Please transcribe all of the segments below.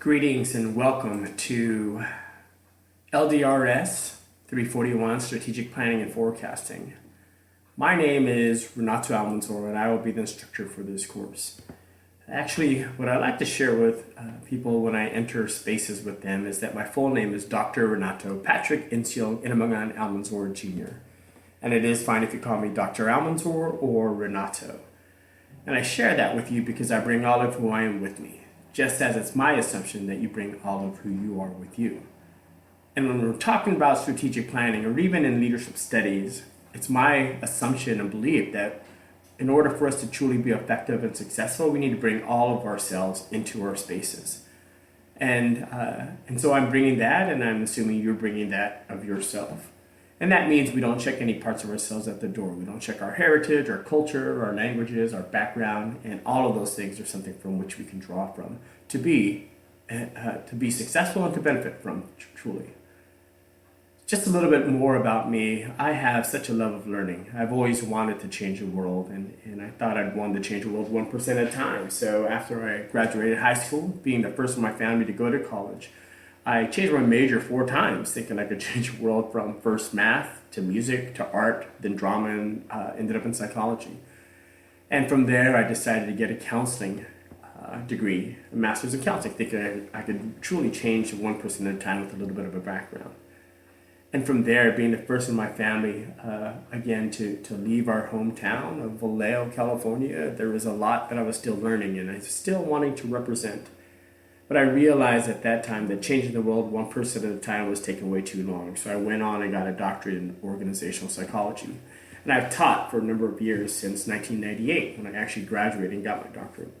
Greetings and welcome to LDRS 341 Strategic Planning and Forecasting. My name is Renato Almanzor and I will be the instructor for this course. Actually, what I like to share with people when I enter spaces with them is that my full name is Dr. Renato Patrick Insiel Inamangan Almanzor Jr. And it is fine if you call me Dr. Almanzor or Renato. And I share that with you because I bring all of who I am with me, just as it's my assumption that you bring all of who you are with you. And when we're talking about strategic planning or even in leadership studies, it's my assumption and belief that in order for us to truly be effective and successful, we need to bring all of ourselves into our spaces. And so I'm bringing that, and I'm assuming you're bringing that of yourself. And that means we don't check any parts of ourselves at the door. We don't check our heritage, our culture, our languages, our background, and all of those things are something from which we can draw from to be successful and to benefit from truly. Just a little bit more about me. I have such a love of learning. I've always wanted to change the world, and I thought I'd want to change the world 1% at a time. So after I graduated high school, being the first in my family to go to college, I changed my major 4 times, thinking I could change the world from first math to music to art, then drama, and ended up in psychology. And from there, I decided to get a counseling degree, a master's in counseling, thinking I could truly change 1% at a time with a little bit of a background. And from there, being the first in my family, again, to leave our hometown of Vallejo, California, there was a lot that I was still learning and I was still wanting to represent. But I realized at that time that changing the world 1% at a time was taking way too long. So I went on and got a doctorate in organizational psychology. And I've taught for a number of years since 1998 when I actually graduated and got my doctorate.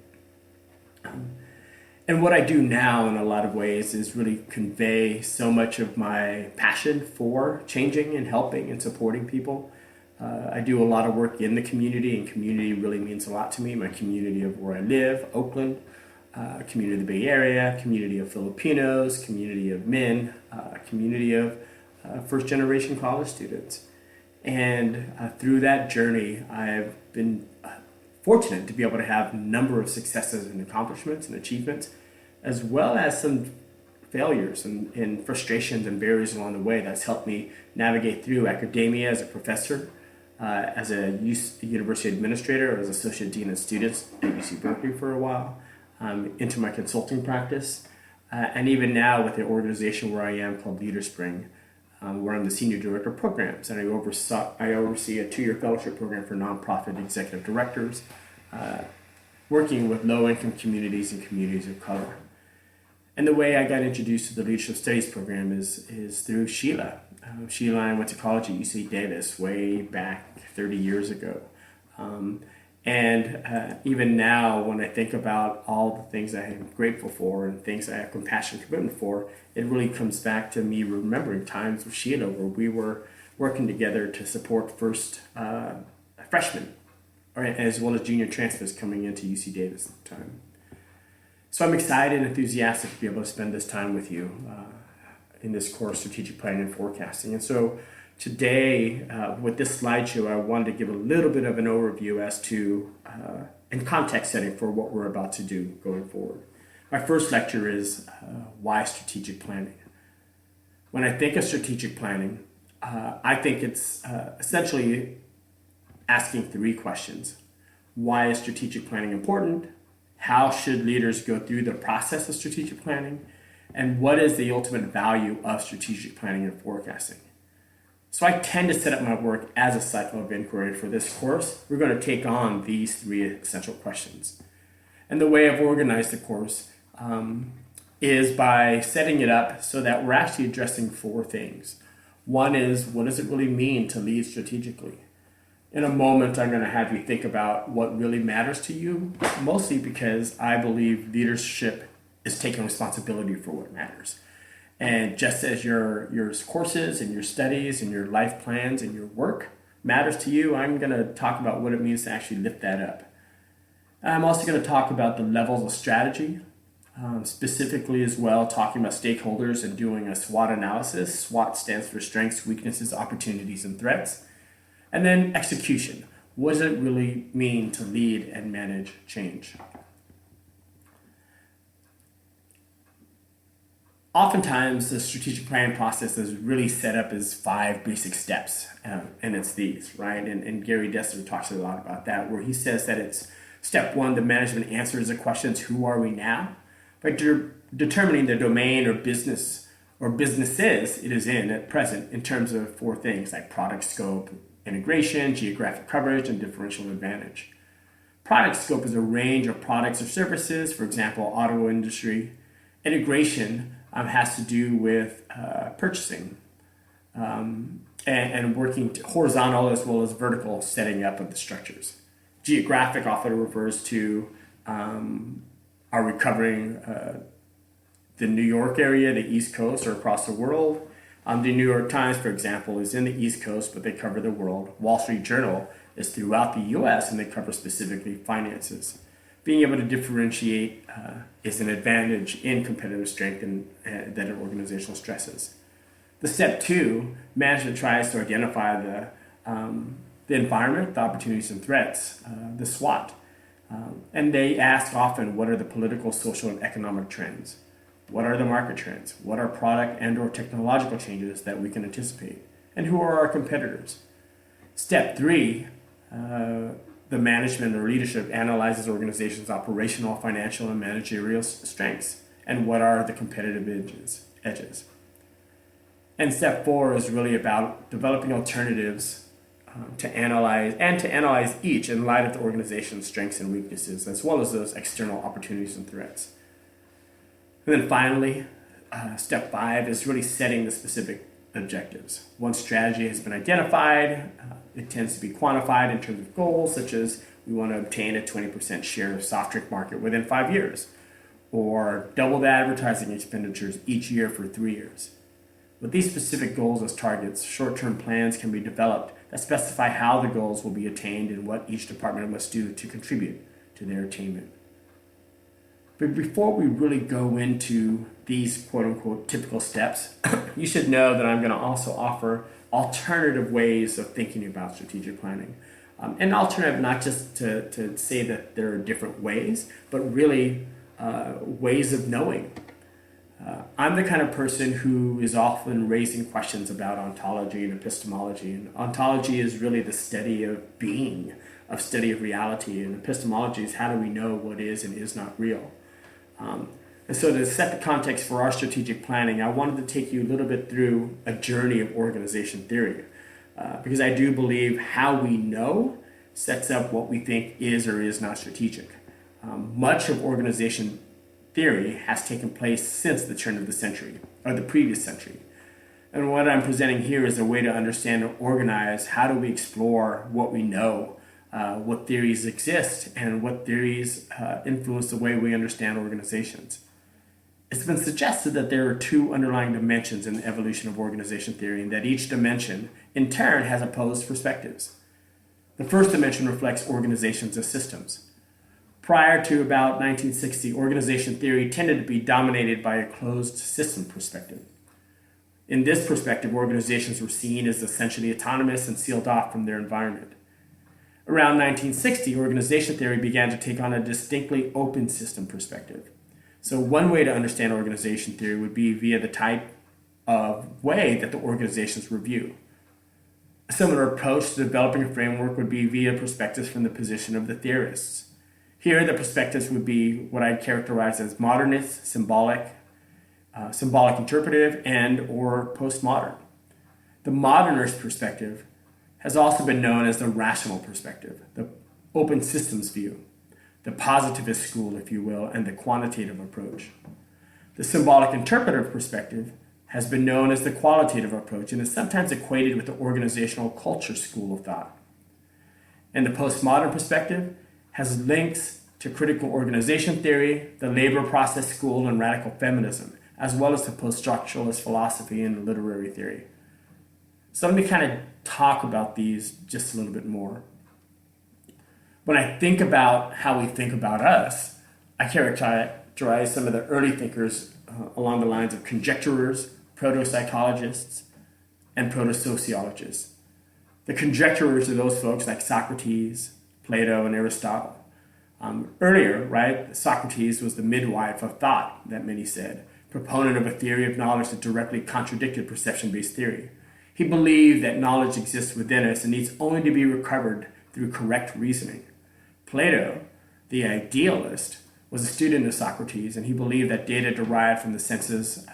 And what I do now in a lot of ways is really convey so much of my passion for changing and helping and supporting people. I do a lot of work in the community, and community really means a lot to me. My community of where I live, Oakland, community of the Bay Area, community of Filipinos, community of men, community of first-generation college students. And through that journey, I've been fortunate to be able to have a number of successes and accomplishments and achievements, as well as some failures and frustrations and barriers along the way that's helped me navigate through academia as a professor, as a university administrator, as associate dean of students at UC Berkeley for a while, into my consulting practice, and even now with the organization where I am called LeaderSpring, where I'm the senior director of programs, and I oversee a 2-year fellowship program for nonprofit executive directors, working with low-income communities and communities of color. And the way I got introduced to the leadership studies program is through Sheila. Sheila and I went to college at UC Davis way back 30 years ago. And even now, when I think about all the things I am grateful for and things I have compassion and commitment for, it really comes back to me remembering times with Sheila where we were working together to support first freshmen, as well as junior transfers coming into UC Davis at the time. So I'm excited and enthusiastic to be able to spend this time with you in this course, Strategic Planning and Forecasting. And so today, with this slideshow, I wanted to give a little bit of an overview as to, and context setting for what we're about to do going forward. My first lecture is why strategic planning. When I think of strategic planning, I think it's essentially asking 3 questions. Why is strategic planning important? How should leaders go through the process of strategic planning? And what is the ultimate value of strategic planning and forecasting? So I tend to set up my work as a cycle of inquiry. For this course, we're going to take on these 3 essential questions. And the way I've organized the course is by setting it up so that we're actually addressing 4 things. One is, what does it really mean to lead strategically? In a moment, I'm going to have you think about what really matters to you, mostly because I believe leadership is taking responsibility for what matters. And just as your courses and your studies and your life plans and your work matters to you, I'm going to talk about what it means to actually lift that up. I'm also going to talk about the levels of strategy, specifically as well, talking about stakeholders and doing a SWOT analysis. SWOT stands for strengths, weaknesses, opportunities, and threats. And then execution. What does it really mean to lead and manage change? Oftentimes, the strategic planning process is really set up as 5 basic steps, and it's these, right? And Gary Dessler talks a lot about that, where he says that it's step one, the management answers the questions, who are we now? By determining the domain or businesses it is in at present in terms of 4 things like product scope, integration, geographic coverage, and differential advantage. Product scope is a range of products or services, for example, auto industry. Integration has to do with purchasing and working horizontal as well as vertical setting up of the structures. Geographic often refers to are we covering the New York area, the East Coast, or across the world. The New York Times, for example, is in the East Coast, but they cover the world. Wall Street Journal is throughout the U.S., and they cover specifically finances. Being able to differentiate is an advantage in competitive strength and that an organizational stresses. The step 2, management tries to identify the environment, the opportunities and threats, the SWOT. And they ask often, what are the political, social, and economic trends? What are the market trends? What are product and or technological changes that we can anticipate? And who are our competitors? Step 3, the management or leadership analyzes organizations' operational, financial, and managerial strengths, and what are the competitive edges. And step 4 is really about developing alternatives to analyze each in light of the organization's strengths and weaknesses, as well as those external opportunities and threats. And then finally, step 5 is really setting the specific objectives. Once strategy has been identified, it tends to be quantified in terms of goals, such as we want to obtain a 20% share of soft drink market within 5 years, or double the advertising expenditures each year for 3 years. With these specific goals as targets, short-term plans can be developed that specify how the goals will be attained and what each department must do to contribute to their attainment. But before we really go into these quote-unquote typical steps, you should know that I'm going to also offer alternative ways of thinking about strategic planning. And alternative not just to say that there are different ways, but really ways of knowing. I'm the kind of person who is often raising questions about ontology and epistemology. And ontology is really the study of being, of study of reality. And epistemology is how do we know what is and is not real. And so to set the context for our strategic planning, I wanted to take you a little bit through a journey of organization theory. Because I do believe how we know sets up what we think is or is not strategic. Much of organization theory has taken place since the turn of the century, or the previous century. And what I'm presenting here is a way to understand and organize how do we explore what we know, what theories exist, and what theories influence the way we understand organizations. It's been suggested that there are 2 underlying dimensions in the evolution of organization theory, and that each dimension, in turn, has opposed perspectives. The first dimension reflects organizations as systems. Prior to about 1960, organization theory tended to be dominated by a closed system perspective. In this perspective, organizations were seen as essentially autonomous and sealed off from their environment. Around 1960, organization theory began to take on a distinctly open system perspective. So one way to understand organization theory would be via the type of way that the organizations review. A similar approach to developing a framework would be via perspectives from the position of the theorists. Here, the perspectives would be what I'd characterize as modernist, symbolic interpretive, and or postmodern. The modernist perspective has also been known as the rational perspective, the open systems view, the positivist school, if you will, and the quantitative approach. The symbolic interpretive perspective has been known as the qualitative approach and is sometimes equated with the organizational culture school of thought. And the postmodern perspective has links to critical organization theory, the labor process school, and radical feminism, as well as the post-structuralist philosophy and literary theory. So let me kind of talk about these just a little bit more. When I think about how we think about us, I characterize some of the early thinkers along the lines of conjecturers, proto-psychologists, and proto-sociologists. The conjecturers are those folks like Socrates, Plato, and Aristotle. Earlier, right, Socrates was the midwife of thought, that many said. proponent of a theory of knowledge that directly contradicted perception-based theory. He believed that knowledge exists within us and needs only to be recovered through correct reasoning. Plato, the idealist, was a student of Socrates, and he believed that data derived from the senses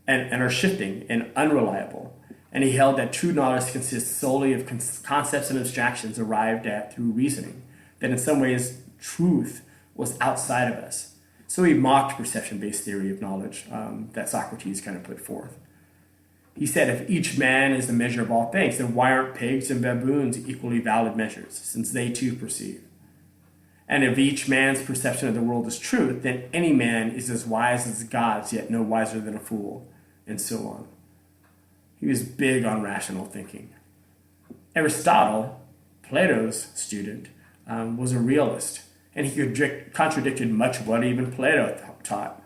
and are shifting and unreliable. And he held that true knowledge consists solely of concepts and abstractions arrived at through reasoning, that in some ways truth was outside of us. So he mocked perception-based theory of knowledge that Socrates kind of put forth. He said, if each man is the measure of all things, then why aren't pigs and baboons equally valid measures, since they too perceive? And if each man's perception of the world is truth, then any man is as wise as the gods, yet no wiser than a fool, and so on. He was big on rational thinking. Aristotle, Plato's student, was a realist, and he contradicted much of what even Plato taught.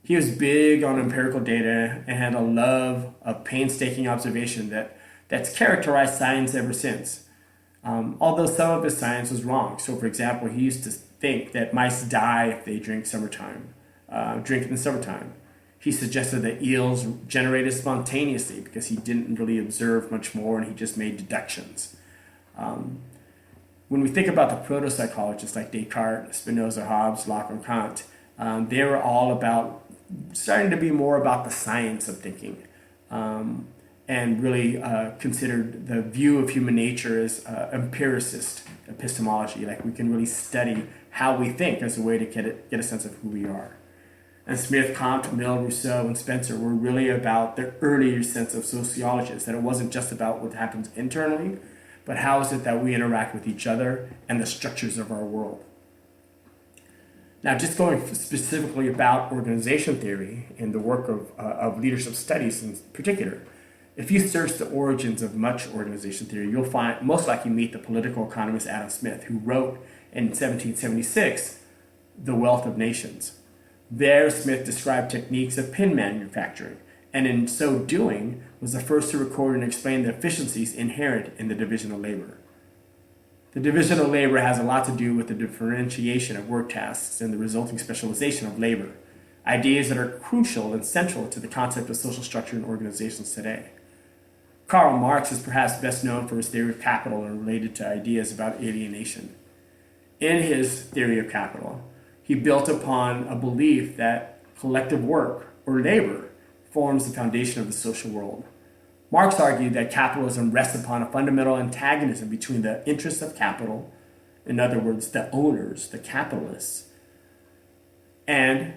He was big on empirical data and had a love of painstaking observation that's characterized science ever since. Although some of his science was wrong. So, for example, he used to think that mice die if they drink in the summertime. He suggested that eels generated spontaneously because he didn't really observe much more and he just made deductions. When we think about the proto-psychologists like Descartes, Spinoza, Hobbes, Locke, and Kant, they were all about starting to be more about the science of thinking, and really considered the view of human nature as empiricist epistemology, like we can really study how we think as a way to get a sense of who we are. And Smith, Kant, Mill, Rousseau, and Spencer were really about the earlier sense of sociologists, that it wasn't just about what happens internally, but how is it that we interact with each other and the structures of our world. Now, just going specifically about organization theory and the work of leadership studies in particular, if you search the origins of much organization theory, you'll find most likely meet the political economist Adam Smith, who wrote in 1776, The Wealth of Nations. There, Smith described techniques of pin manufacturing, and in so doing, was the first to record and explain the efficiencies inherent in the division of labor. The division of labor has a lot to do with the differentiation of work tasks and the resulting specialization of labor, ideas that are crucial and central to the concept of social structure in organizations today. Karl Marx is perhaps best known for his theory of capital and related to ideas about alienation. In his theory of capital, he built upon a belief that collective work, or labor, forms the foundation of the social world. Marx argued that capitalism rests upon a fundamental antagonism between the interests of capital, in other words, the owners, the capitalists, and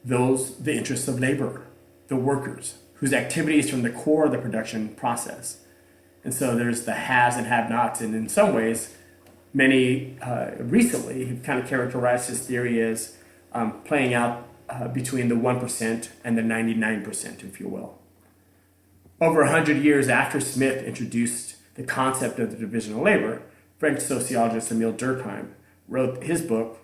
the interests of labor, the workers, whose activities form the core of the production process. And so there's the haves and have-nots, and in some ways, many recently have kind of characterized his theory as playing out between the 1% and the 99%, if you will. Over 100 years after Smith introduced the concept of the division of labor, French sociologist Emile Durkheim wrote his book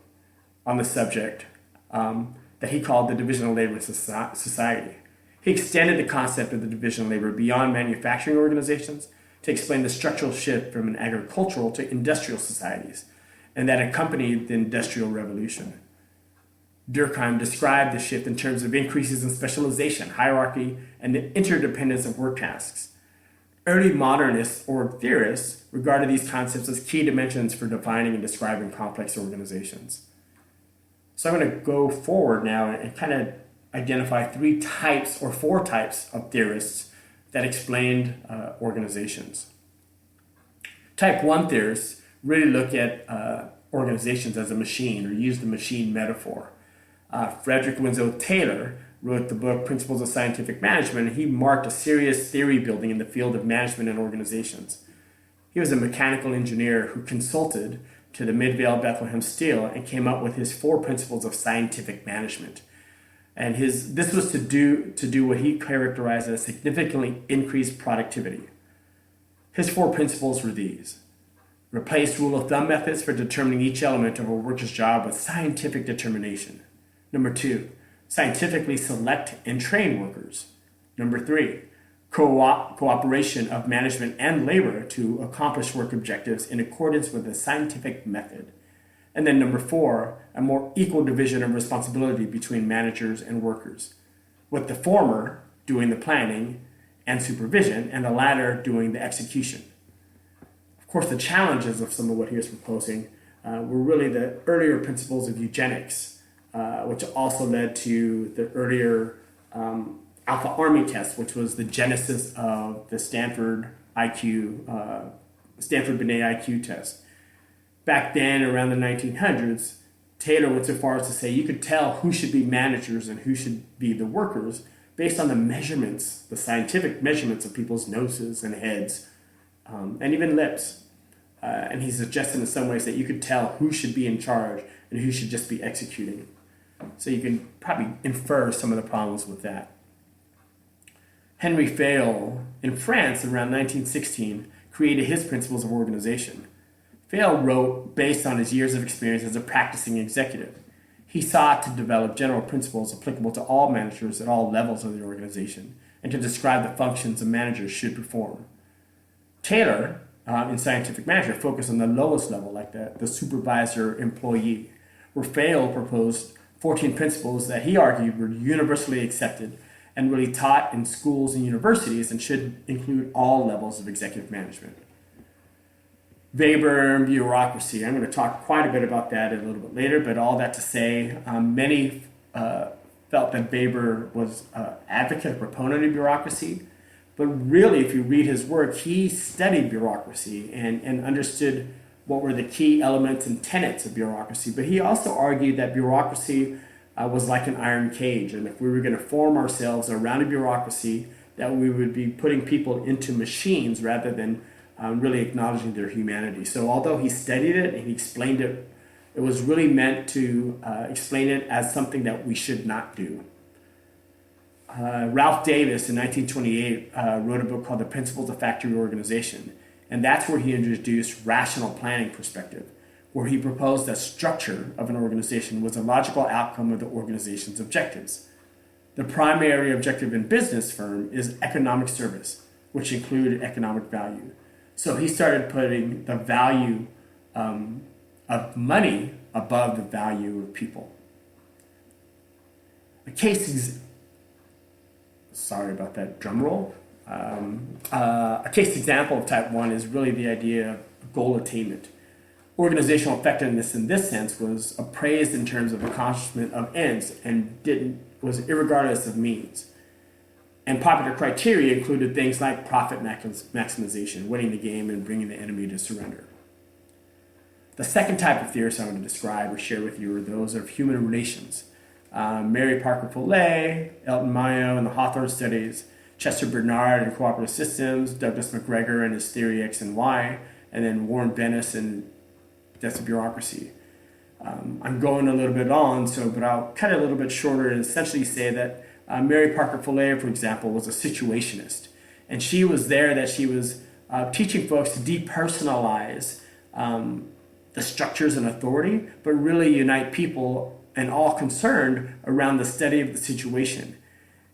on the subject that he called The Division of Labor in Society. He extended the concept of the division of labor beyond manufacturing organizations to explain the structural shift from an agricultural to industrial societies, and that accompanied the Industrial Revolution. Durkheim described the shift in terms of increases in specialization, hierarchy, and the interdependence of work tasks. Early modernists or theorists regarded these concepts as key dimensions for defining and describing complex organizations. So I'm going to go forward now and kind of identify four types of theorists that explained organizations. Type 1 theorists really look at organizations as a machine, or use the machine metaphor. Frederick Winslow Taylor wrote the book Principles of Scientific Management, and he marked a serious theory building in the field of management and organizations. He was a mechanical engineer who consulted to the Midvale Bethlehem Steel and came up with his 4 principles of scientific management. And this was to do what he characterized as significantly increased productivity. His 4 principles were these: replace rule of thumb methods for determining each element of a worker's job with scientific determination. Number 2, scientifically select and train workers. Number 3, cooperation of management and labor to accomplish work objectives in accordance with a scientific method. And then number 4, a more equal division of responsibility between managers and workers. with the former doing the planning and supervision, and the latter doing the execution. Of course, the challenges of some of what he was proposing were really the earlier principles of eugenics, which also led to the earlier Alpha Army test, which was the genesis of the Stanford Binet IQ test. Back then, around the 1900s, Taylor went so far as to say you could tell who should be managers and who should be the workers based on the measurements, the scientific measurements of people's noses and heads, and even lips. And he suggested in some ways that you could tell who should be in charge and who should just be executing. So you can probably infer some of the problems with that. Henry Fayol in France around 1916 created his principles of organization. Fayol wrote based on his years of experience as a practicing executive. He sought to develop general principles applicable to all managers at all levels of the organization and to describe the functions a manager should perform. Taylor, in Scientific Management, focused on the lowest level, like the supervisor-employee, where Fayol proposed 14 principles that he argued were universally accepted and really taught in schools and universities and should include all levels of executive management. Weber and bureaucracy. I'm going to talk quite a bit about that a little bit later, but all that to say, many felt that Weber was an advocate, a proponent of bureaucracy, but really, if you read his work, he studied bureaucracy and understood what were the key elements and tenets of bureaucracy, but he also argued that bureaucracy was like an iron cage, and if we were going to form ourselves around a bureaucracy, that we would be putting people into machines rather than really acknowledging their humanity. So although he studied it and he explained it, it was really meant to explain it as something that we should not do. Ralph Davis in 1928 wrote a book called The Principles of Factory Organization, and that's where he introduced rational planning perspective, where he proposed that structure of an organization was a logical outcome of the organization's objectives. The primary objective in business firm is economic service, which included economic value. So he started putting the value of money above the value of people. Sorry about that drum roll. A case example of type 1 is really the idea of goal attainment. Organizational effectiveness in this sense was appraised in terms of accomplishment of ends and was irregardless of means. And popular criteria included things like profit maximization, winning the game, and bringing the enemy to surrender. The second type of theorists I want to describe or share with you are those of human relations. Mary Parker Follet, Elton Mayo in the Hawthorne Studies, Chester Bernard in Cooperative Systems, Douglas McGregor and his theory X and Y, and then Warren Bennis and Death of Bureaucracy. I'm going a little bit on, but I'll cut it a little bit shorter and essentially say that Mary Parker Follet, for example, was a situationist. And she was teaching folks to depersonalize the structures and authority, but really unite people and all concerned around the study of the situation.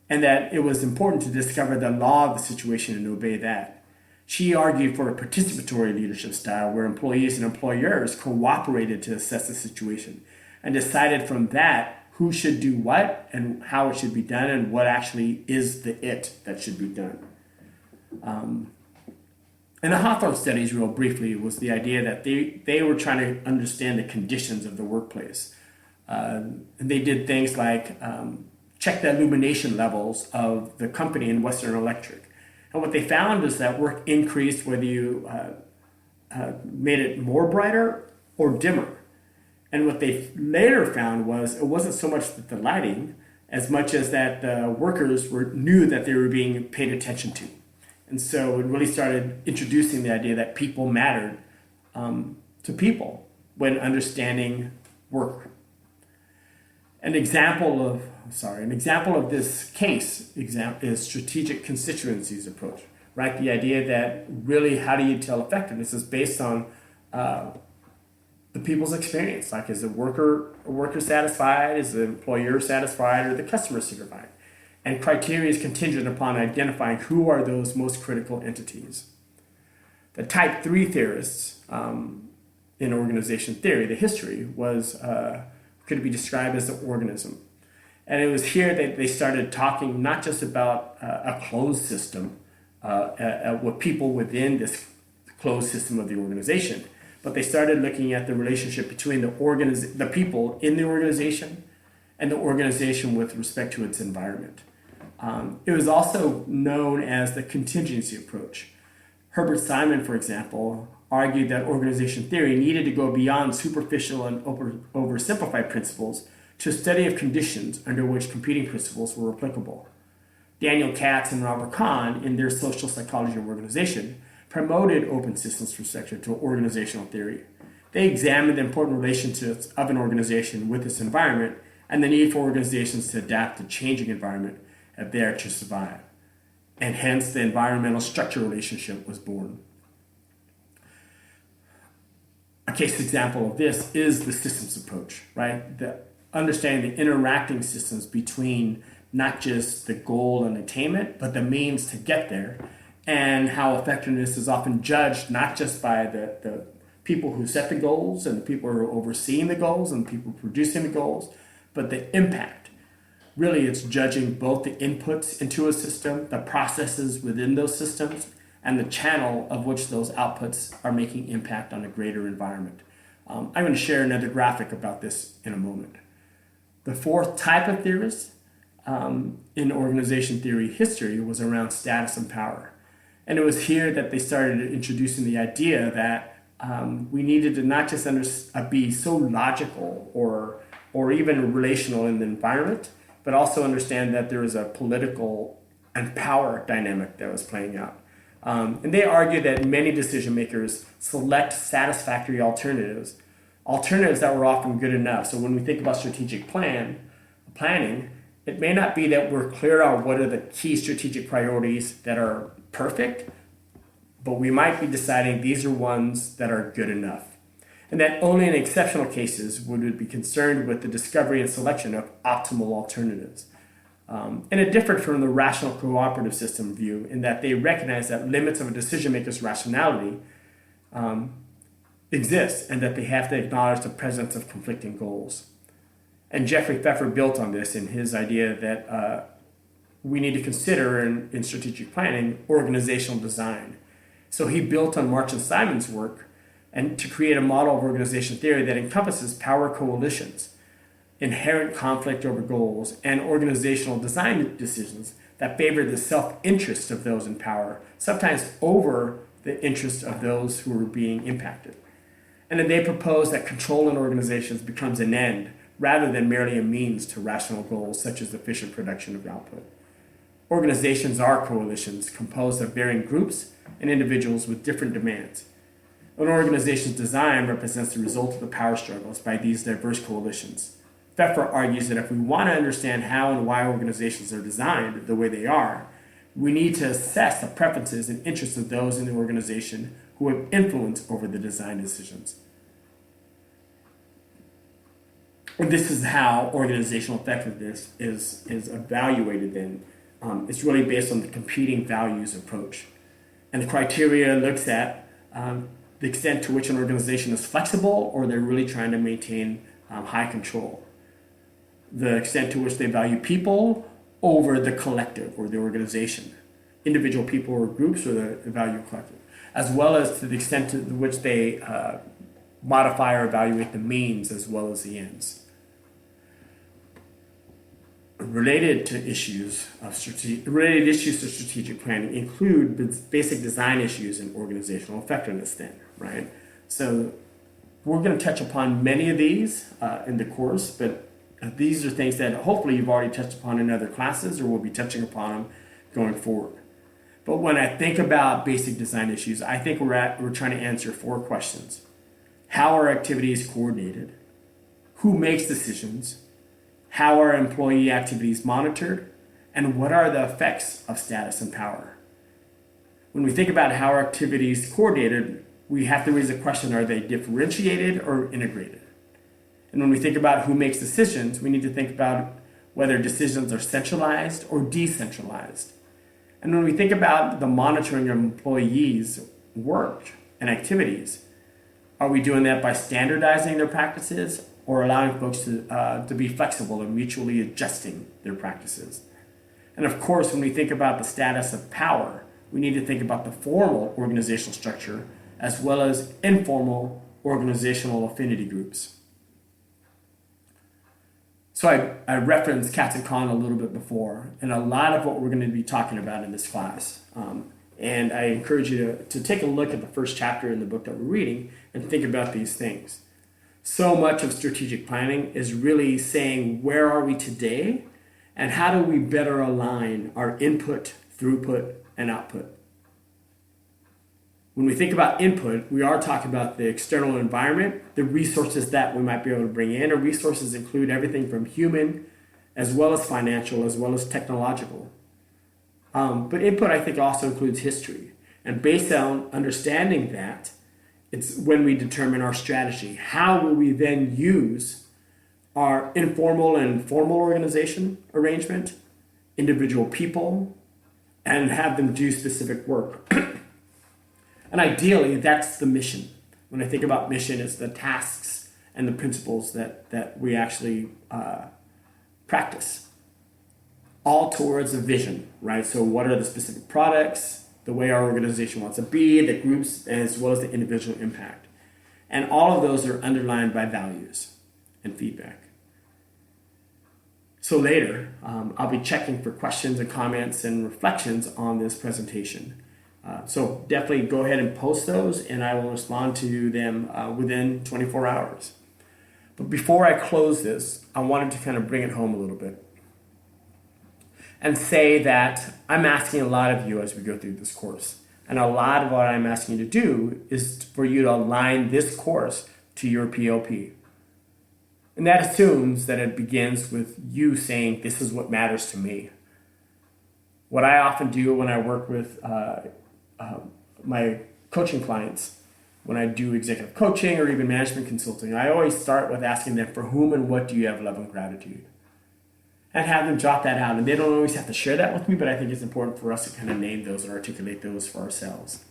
And that it was important to discover the law of the situation and obey that. She argued for a participatory leadership style where employees and employers cooperated to assess the situation and decided from that who should do what and how it should be done and what actually is the it that should be done. And the Hawthorne Studies, real briefly, was the idea that they were trying to understand the conditions of the workplace. And they did things like check the illumination levels of the company in Western Electric. And what they found is that work increased whether you made it more brighter or dimmer. And what they later found was it wasn't so much the lighting as much as that the workers knew that they were being paid attention to. And so it really started introducing the idea that people mattered to people when understanding work. An example of this case is strategic constituencies approach, right? The idea that really how do you tell effectiveness is based on the people's experience. Like, is the worker satisfied? Is the employer satisfied? Or the customer satisfied? And criteria is contingent upon identifying who are those most critical entities. The type 3 theorists in organization theory, the history, could be described as the organism. And it was here that they started talking not just about a closed system, with people within this closed system of the organization, but they started looking at the relationship between the people in the organization and the organization with respect to its environment. It was also known as the contingency approach. Herbert Simon, for example, argued that organization theory needed to go beyond superficial and oversimplified principles to a study of conditions under which competing principles were applicable. Daniel Katz and Robert Kahn, in their Social Psychology of Organization, promoted open systems perspective to organizational theory. They examined the important relationships of an organization with its environment and the need for organizations to adapt to changing environment if they are to survive. And hence the environmental structure relationship was born. A case example of this is the systems approach, right? The understanding the interacting systems between not just the goal and attainment, but the means to get there, and how effectiveness is often judged not just by the people who set the goals and the people who are overseeing the goals and the people producing the goals, but the impact. Really, it's judging both the inputs into a system, the processes within those systems, and the channel of which those outputs are making impact on a greater environment. I'm going to share another graphic about this in a moment. The fourth type of theorist in organization theory history was around status and power. And it was here that they started introducing the idea that we needed to not just be so logical or even relational in the environment, but also understand that there was a political and power dynamic that was playing out. And they argue that many decision makers select satisfactory alternatives that were often good enough. So when we think about strategic planning, it may not be that we're clear on what are the key strategic priorities that are perfect, but we might be deciding these are ones that are good enough. And that only in exceptional cases would we be concerned with the discovery and selection of optimal alternatives. And it differed from the rational cooperative system view in that they recognize that limits of a decision maker's rationality exist and that they have to acknowledge the presence of conflicting goals. And Jeffrey Pfeffer built on this in his idea that we need to consider in strategic planning organizational design. So he built on March and Simon's work and to create a model of organization theory that encompasses power coalitions, inherent conflict over goals, and organizational design decisions that favor the self-interest of those in power, sometimes over the interest of those who are being impacted. And then they propose that control in organizations becomes an end rather than merely a means to rational goals such as efficient production of output. Organizations are coalitions composed of varying groups and individuals with different demands. An organization's design represents the result of the power struggles by these diverse coalitions. Pfeffer argues that if we want to understand how and why organizations are designed the way they are, we need to assess the preferences and interests of those in the organization who have influence over the design decisions. And this is how organizational effectiveness is evaluated then. It's really based on the competing values approach. And the criteria looks at the extent to which an organization is flexible or they're really trying to maintain high control. The extent to which they value people over the collective or the organization. Individual people or groups or the value collective. As well as to the extent to which they modify or evaluate the means as well as the ends. Related issues to strategic planning include the basic design issues in organizational effectiveness then, right? So we're going to touch upon many of these in the course, but these are things that hopefully you've already touched upon in other classes or will be touching upon them going forward. But when I think about basic design issues, I think we're trying to answer 4 questions. How are activities coordinated? Who makes decisions? How are employee activities monitored? And what are the effects of status and power? When we think about how our activities coordinated, we have to raise the question, are they differentiated or integrated? And when we think about who makes decisions, we need to think about whether decisions are centralized or decentralized. And when we think about the monitoring of employees' work and activities, are we doing that by standardizing their practices or allowing folks to be flexible and mutually adjusting their practices. And of course, when we think about the status of power, we need to think about the formal organizational structure as well as informal organizational affinity groups. So I referenced Katz-Kahn a little bit before, and a lot of what we're going to be talking about in this class. And I encourage you to take a look at the first chapter in the book that we're reading and think about these things. So much of strategic planning is really saying, where are we today? And how do we better align our input, throughput, and output? When we think about input, we are talking about the external environment, the resources that we might be able to bring in. Our resources include everything from human, as well as financial, as well as technological. But input, I think, also includes history. And based on understanding that, it's when we determine our strategy. How will we then use our informal and formal organization arrangement, individual people, and have them do specific work? And ideally, that's the mission. When I think about mission, it's the tasks and the principles that we actually practice. All towards a vision, right? So what are the specific products, the way our organization wants to be, the groups, as well as the individual impact. And all of those are underlined by values and feedback. So later, I'll be checking for questions and comments and reflections on this presentation. So definitely go ahead and post those, and I will respond to them within 24 hours. But before I close this, I wanted to kind of bring it home a little bit and say that I'm asking a lot of you as we go through this course. And a lot of what I'm asking you to do is for you to align this course to your POP. And that assumes that it begins with you saying, this is what matters to me. What I often do when I work with my coaching clients, when I do executive coaching or even management consulting, I always start with asking them, for whom and what do you have love and gratitude? And have them jot that out. And they don't always have to share that with me, but I think it's important for us to kind of name those and articulate those for ourselves.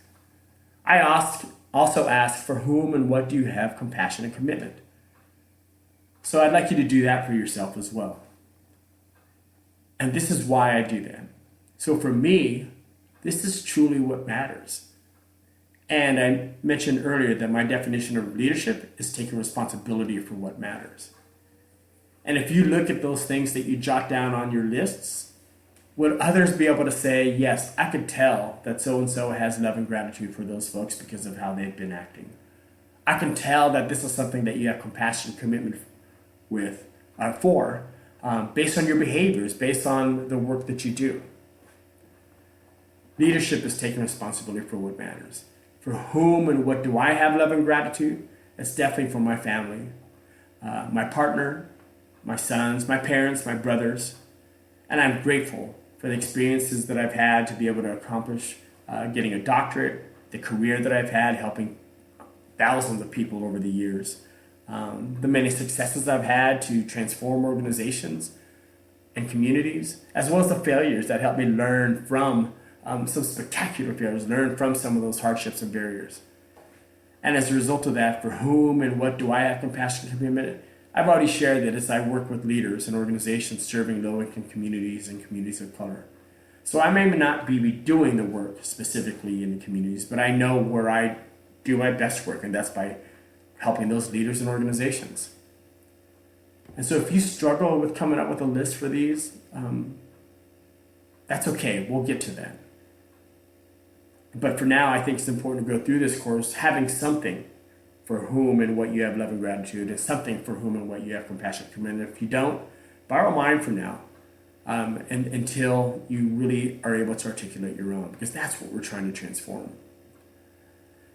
I also ask, for whom and what do you have compassion and commitment? So I'd like you to do that for yourself as well. And this is why I do that. So for me, this is truly what matters. And I mentioned earlier that my definition of leadership is taking responsibility for what matters. And if you look at those things that you jot down on your lists, would others be able to say, yes, I could tell that so-and-so has love and gratitude for those folks because of how they've been acting. I can tell that this is something that you have compassion and commitment for, based on your behaviors, based on the work that you do. Leadership is taking responsibility for what matters. For whom and what do I have love and gratitude? It's definitely for my family, my partner, my sons, my parents, my brothers. And I'm grateful for the experiences that I've had to be able to accomplish getting a doctorate, the career that I've had helping thousands of people over the years, the many successes I've had to transform organizations and communities, as well as the failures that helped me learn from some spectacular failures, learn from some of those hardships and barriers. And as a result of that, for whom and what do I have compassion and commitment? I've already shared that as I work with leaders and organizations serving low-income communities and communities of color. So I may not be doing the work specifically in the communities, but I know where I do my best work, and that's by helping those leaders and organizations. And so if you struggle with coming up with a list for these, that's okay. We'll get to that. But for now, I think it's important to go through this course having something for whom and what you have love and gratitude, and something for whom and what you have compassion and commitment. If you don't, borrow mine for now, and until you really are able to articulate your own, because that's what we're trying to transform.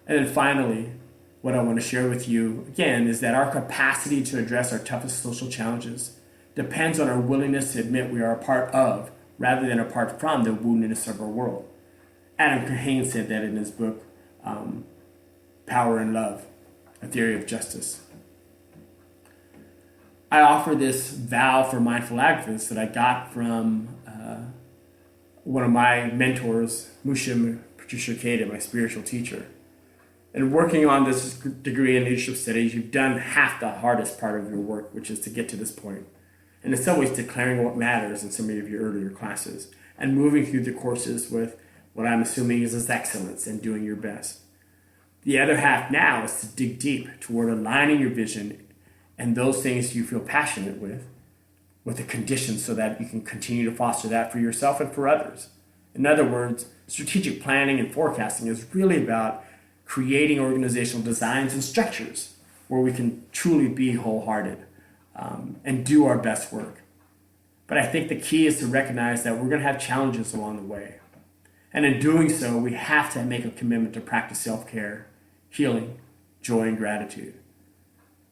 And then finally, what I want to share with you again is that our capacity to address our toughest social challenges depends on our willingness to admit we are a part of, rather than apart from, the woundedness of our world. Adam Kahane said that in his book, Power and Love, A Theory of Justice. I offer this vow for mindful activists that I got from one of my mentors, Musha Patricia Keda, my spiritual teacher. And working on this degree in leadership studies, you've done half the hardest part of your work, which is to get to this point. And in some ways, declaring what matters in some of your earlier classes and moving through the courses with what I'm assuming is excellence and doing your best. The other half now is to dig deep toward aligning your vision and those things you feel passionate with the conditions so that you can continue to foster that for yourself and for others. In other words, strategic planning and forecasting is really about creating organizational designs and structures where we can truly be wholehearted and do our best work. But I think the key is to recognize that we're going to have challenges along the way. And in doing so, we have to make a commitment to practice self-care, healing, joy, and gratitude.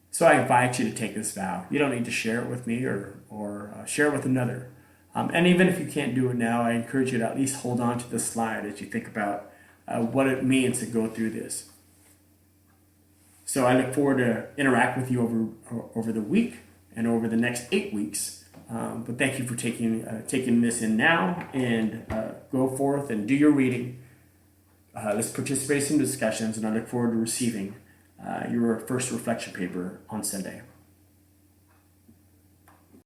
So I invite you to take this vow. You don't need to share it with me or share it with another. And even if you can't do it now, I encourage you to at least hold on to this slide as you think about what it means to go through this. So I look forward to interact with you over the week and over the next 8 weeks. But thank you for taking this in now, and go forth and do your reading. Let's participate in discussions, and I look forward to receiving your first reflection paper on Sunday.